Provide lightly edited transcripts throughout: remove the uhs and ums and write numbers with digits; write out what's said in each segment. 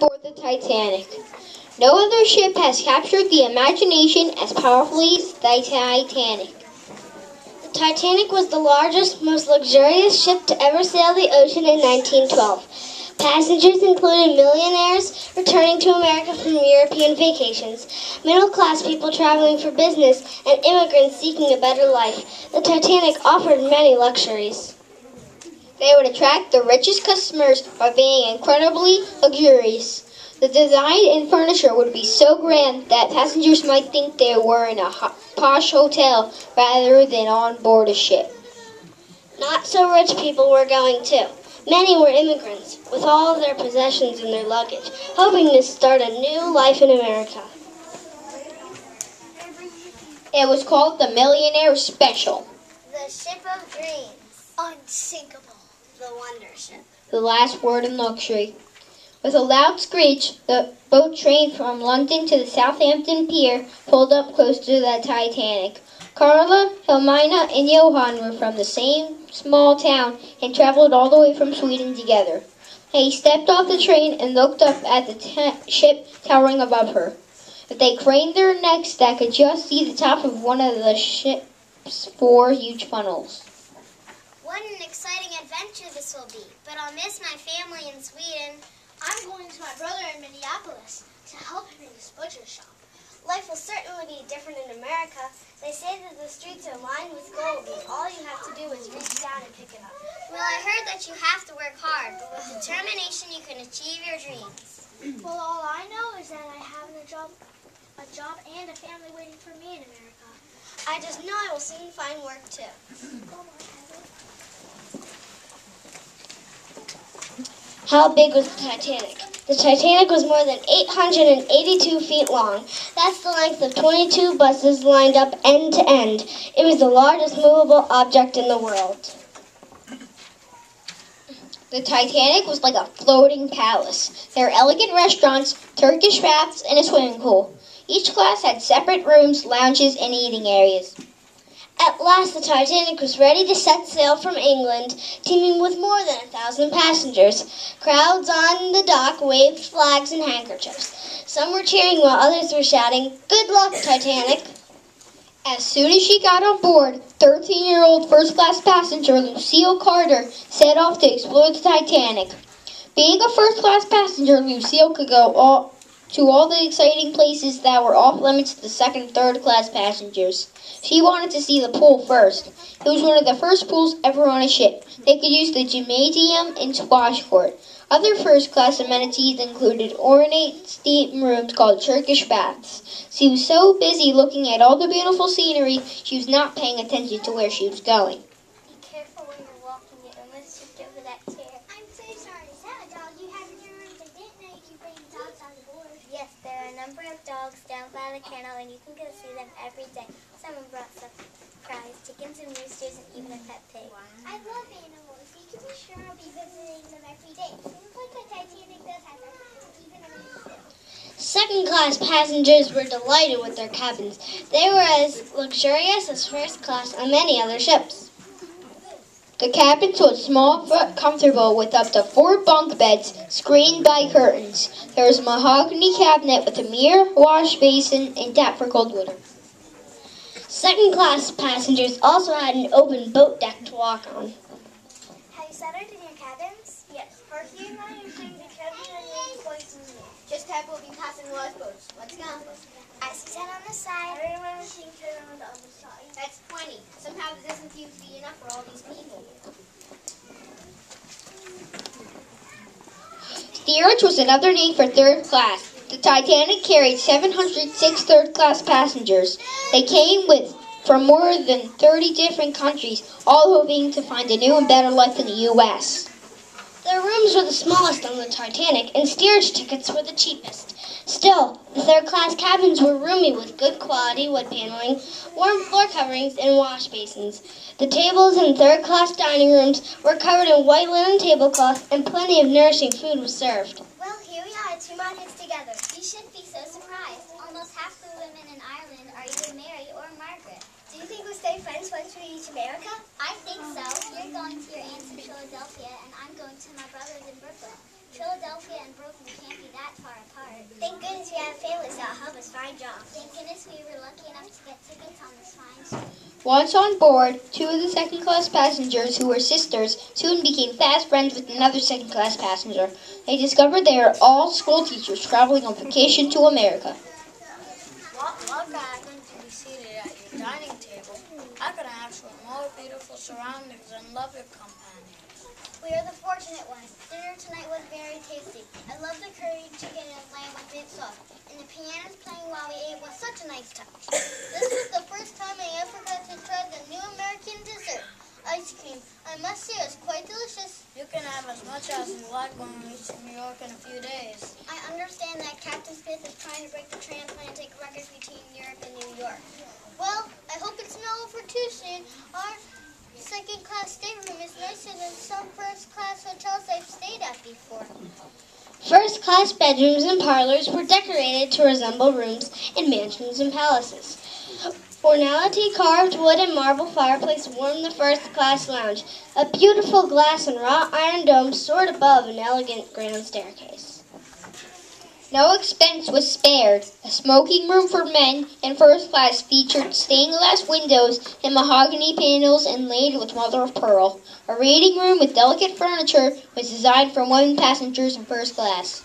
for the Titanic. No other ship has captured the imagination as powerfully as the Titanic. The Titanic was the largest, most luxurious ship to ever sail the ocean in 1912. Passengers included millionaires returning to America from European vacations, middle-class people traveling for business, and immigrants seeking a better life. The Titanic offered many luxuries. They would attract the richest customers by being incredibly luxurious. The design and furniture would be so grand that passengers might think they were in a posh hotel rather than on board a ship. Not so rich people were going too. Many were immigrants, with all of their possessions in their luggage, hoping to start a new life in America. It was called the Millionaire Special. The Ship of Dreams. Unsinkable. The Wonder Ship. The last word in luxury. With a loud screech, the boat train from London to the Southampton pier pulled up close to the Titanic. Carla, Helmina, and Johann were from the same small town and traveled all the way from Sweden together. They stepped off the train and looked up at the ship towering above her. If they craned their necks, they could just see the top of one of the ship's 4 huge funnels. What an exciting adventure this will be, but I'll miss my family in Sweden. I'm going to my brother in Minneapolis to help him in his butcher shop. Life will certainly be different in America. They say that the streets are lined with gold, and all you have to do is reach down and pick it up. Well, I heard that you have to work hard, but with determination you can achieve your dreams. Well, all I know is that I have a job and a family waiting for me in America. I just know I will soon find work too. How big was the Titanic? The Titanic was more than 882 feet long. That's the length of 22 buses lined up end to end. It was the largest movable object in the world. The Titanic was like a floating palace. There were elegant restaurants, Turkish baths, and a swimming pool. Each class had separate rooms, lounges, and eating areas. At last, the Titanic was ready to set sail from England, teeming with more than 1,000 passengers. Crowds on the dock waved flags and handkerchiefs. Some were cheering while others were shouting, "Good luck, Titanic!" As soon as she got on board, 13-year-old first-class passenger Lucille Carter set off to explore the Titanic. Being a first-class passenger, Lucille could go to all the exciting places that were off limits to the second and third-class passengers. She wanted to see the pool first. It was one of the first pools ever on a ship. They could use the gymnasium and squash court. Other first-class amenities included ornate steam rooms called Turkish baths. She was so busy looking at all the beautiful scenery, she was not paying attention to where she was going. Be careful when you're walking. You almost tripped over that chair. I'm so sorry. Is that a dog you have in your room? I didn't know you could bring dogs on board. Yes, there are a number of dogs down by the canal, and you can go see them every day. Someone brought surprise chickens and roosters and even a pet pig. Wow. I love animals. You can be sure I'll be visiting them every day. Seems like the Titanic does have even a museum. Second-class passengers were delighted with their cabins. They were as luxurious as first class on many other ships. The cabins were small but comfortable with up to 4 bunk beds screened by curtains. There was a mahogany cabinet with a mirror, wash basin, and tap for cold water. Second-class passengers also had an open boat deck to walk on. Have you settled in your cabins? Yes. Percy and I are staying in the cabin and then twice a year. Just have we'll be passing lifeboats. Let's go. I see 10 on this side. I remember seeing 10 on the other side. That's 20. Somehow it doesn't seem to be enough for all these people. Steerage was another name for third class. The Titanic carried 706 third-class passengers. They came from more than 30 different countries, all hoping to find a new and better life in the U.S. Their rooms were the smallest on the Titanic, and steerage tickets were the cheapest. Still, the third-class cabins were roomy with good quality wood paneling, warm floor coverings, and wash basins. The tables in third-class dining rooms were covered in white linen tablecloths, and plenty of nourishing food was served. Well, here we are, 2 markets together. You should be so surprised. Almost half the women in Ireland are either Mary or Margaret. Do you think we'll stay friends once we reach America? I think so. You're going to your aunt's in Philadelphia, and I'm going to my brother's in Brooklyn. Philadelphia and Brooklyn can't be that this fine job. Thank goodness we were lucky enough to get tickets on this fine street. Once on board, two of the second-class passengers, who were sisters, soon became fast friends with another second-class passenger. They discovered they are all school teachers traveling on vacation to America. What guy I'm going to be seated at your dining table? I could ask for more beautiful surroundings and love your company. We are the fortunate ones. Dinner tonight was very tasty. I love the curry chicken and lamb with mint sauce. And the pianos playing while we ate was such a nice touch. This was the first time I ever got to try the new American dessert, ice cream. I must say it's quite delicious. You can have as much as you like when we reach New York in a few days. I understand that Captain Smith is trying to break the transatlantic records between Europe and New York. Well, I hope it's not over too soon. Our second-class stateroom is nicer than some first-class hotels I've stayed at before. First-class bedrooms and parlors were decorated to resemble rooms in mansions and palaces. Ornately carved wood and marble fireplace warmed the first-class lounge. A beautiful glass and wrought iron dome soared above an elegant grand staircase. No expense was spared. A smoking room for men in first class featured stained glass windows and mahogany panels inlaid with mother of pearl. A reading room with delicate furniture was designed for women passengers in first class.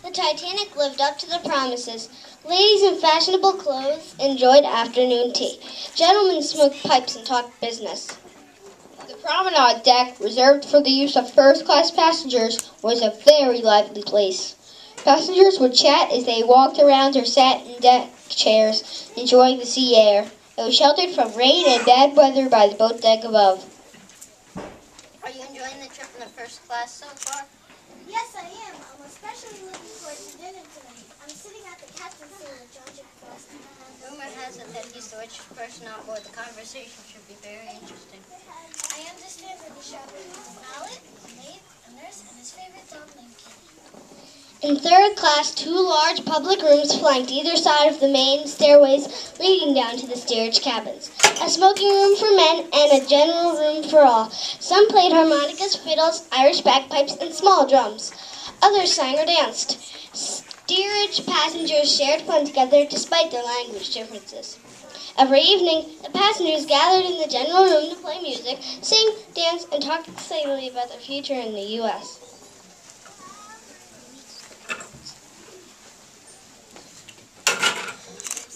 The Titanic lived up to the promises. Ladies in fashionable clothes enjoyed afternoon tea. Gentlemen smoked pipes and talked business. The promenade deck, reserved for the use of first-class passengers, was a very lively place. Passengers would chat as they walked around or sat in deck chairs, enjoying the sea air. It was sheltered from rain and bad weather by the boat deck above. Are you enjoying the trip in the first class so far? Yes, I am. I'm especially looking forward to dinner tonight. I'm sitting at the captain's table with John Jack Frost. Rumor has it that he's the richest person on board. The conversation should be very interesting. I understand that the shop is a valet, a maid, a nurse, and his favorite dog named Kitty. In third class, two large public rooms flanked either side of the main stairways leading down to the steerage cabins. A smoking room for men and a general room for all. Some played harmonicas, fiddles, Irish bagpipes, and small drums. Others sang or danced. Steerage passengers shared fun together despite their language differences. Every evening, the passengers gathered in the general room to play music, sing, dance, and talk excitedly about their future in the U.S.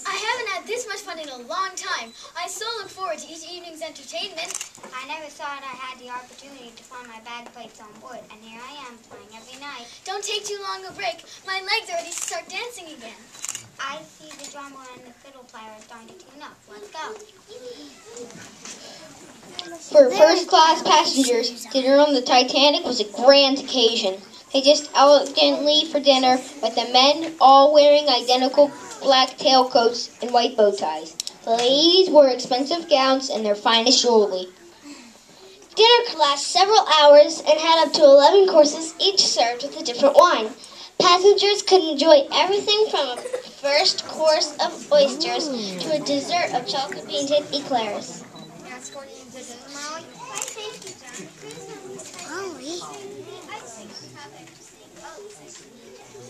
I haven't had this much fun in a long time. I so look forward to each evening's entertainment. I never thought I had the opportunity to find my bagpipes on board, and here I am playing every night. Don't take too long a break. My legs are ready to start dancing again. I see the drummer and the fiddle player are starting to tune up. Let's go. For first-class passengers, dinner on the Titanic was a grand occasion. They dressed elegantly for dinner, with the men all wearing identical black tailcoats and white bow ties. The ladies wore expensive gowns and their finest jewelry. Dinner could last several hours and had up to 11 courses, each served with a different wine. Passengers could enjoy everything from a first course of oysters to a dessert of chocolate-painted eclairs.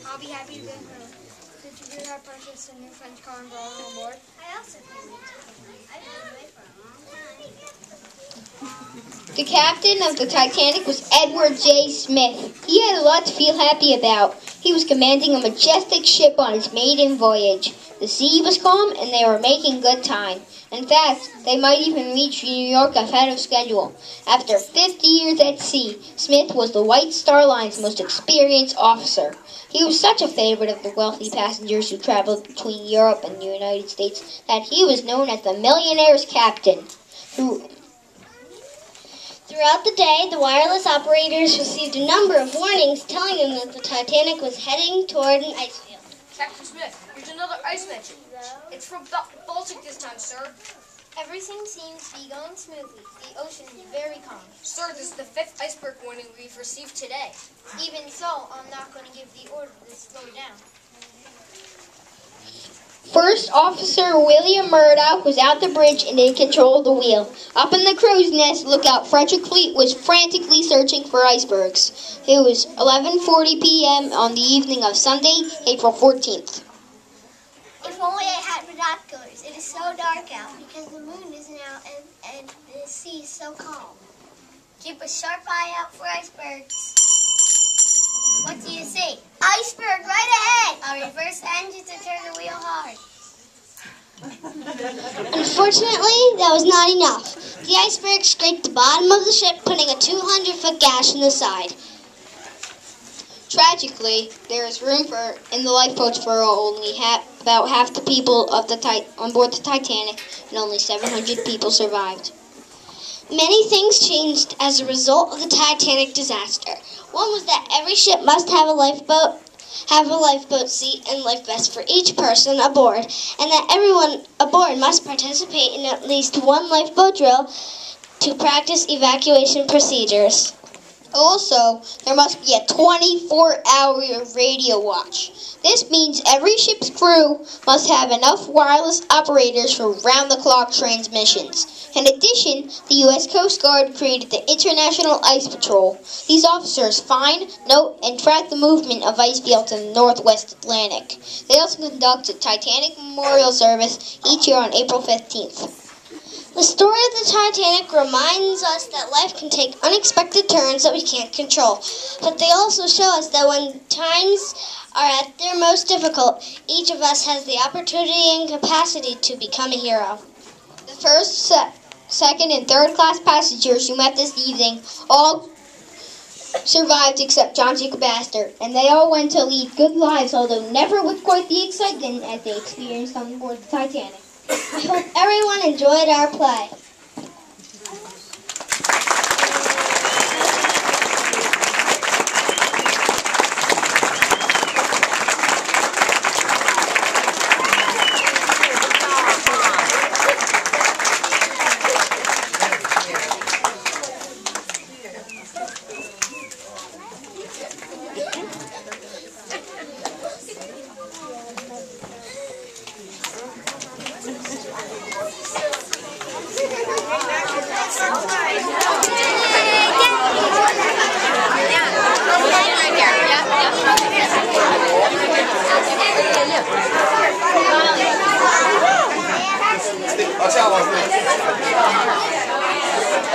I'll be happy to contribute our purchase a new French car and brought it on board. I also can't wait to I've been away for a long time. The captain of the Titanic was Edward J. Smith. He had a lot to feel happy about. He was commanding a majestic ship on his maiden voyage. The sea was calm and they were making good time. In fact, they might even reach New York ahead of schedule. After 50 years at sea, Smith was the White Star Line's most experienced officer. He was such a favorite of the wealthy passengers who traveled between Europe and the United States that he was known as the millionaire's captain. Throughout the day, the wireless operators received a number of warnings telling them that the Titanic was heading toward an ice field. Captain Smith, here's another ice message. It's from Baltic this time, sir. Everything seems to be going smoothly. The ocean is very calm. Sir, this is the 5th iceberg warning we've received today. Even so, I'm not going to give the order to slow down. First Officer William Murdoch was out the bridge and in control of the wheel. Up in the crow's nest, lookout Frederick Fleet was frantically searching for icebergs. It was 11:40 p.m. on the evening of Sunday, April 14th. If only I had binoculars. It is so dark out because the moon isn't out and the sea is so calm. Keep a sharp eye out for icebergs. What do you see? Iceberg right ahead! I'll reverse the engine to turn the wheel hard. Unfortunately, that was not enough. The iceberg scraped the bottom of the ship, putting a 200-foot gash in the side. Tragically, there is room in the lifeboats for only about half the people on board the Titanic, and only 700 people survived. Many things changed as a result of the Titanic disaster. One was that every ship must have a lifeboat seat and life vest for each person aboard, and that everyone aboard must participate in at least one lifeboat drill to practice evacuation procedures. Also, there must be a 24-hour radio watch. This means every ship's crew must have enough wireless operators for round-the-clock transmissions. In addition, the U.S. Coast Guard created the International Ice Patrol. These officers find, note, and track the movement of ice fields in the Northwest Atlantic. They also conduct a Titanic Memorial Service each year on April 15th. The story of the Titanic reminds us that life can take unexpected turns that we can't control. But they also show us that when times are at their most difficult, each of us has the opportunity and capacity to become a hero. The first, second, and third class passengers who met this evening all survived except John Jacob Astor, and they all went to lead good lives, although never with quite the excitement as they experienced on board the Titanic. I hope everyone enjoyed our play.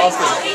Austin.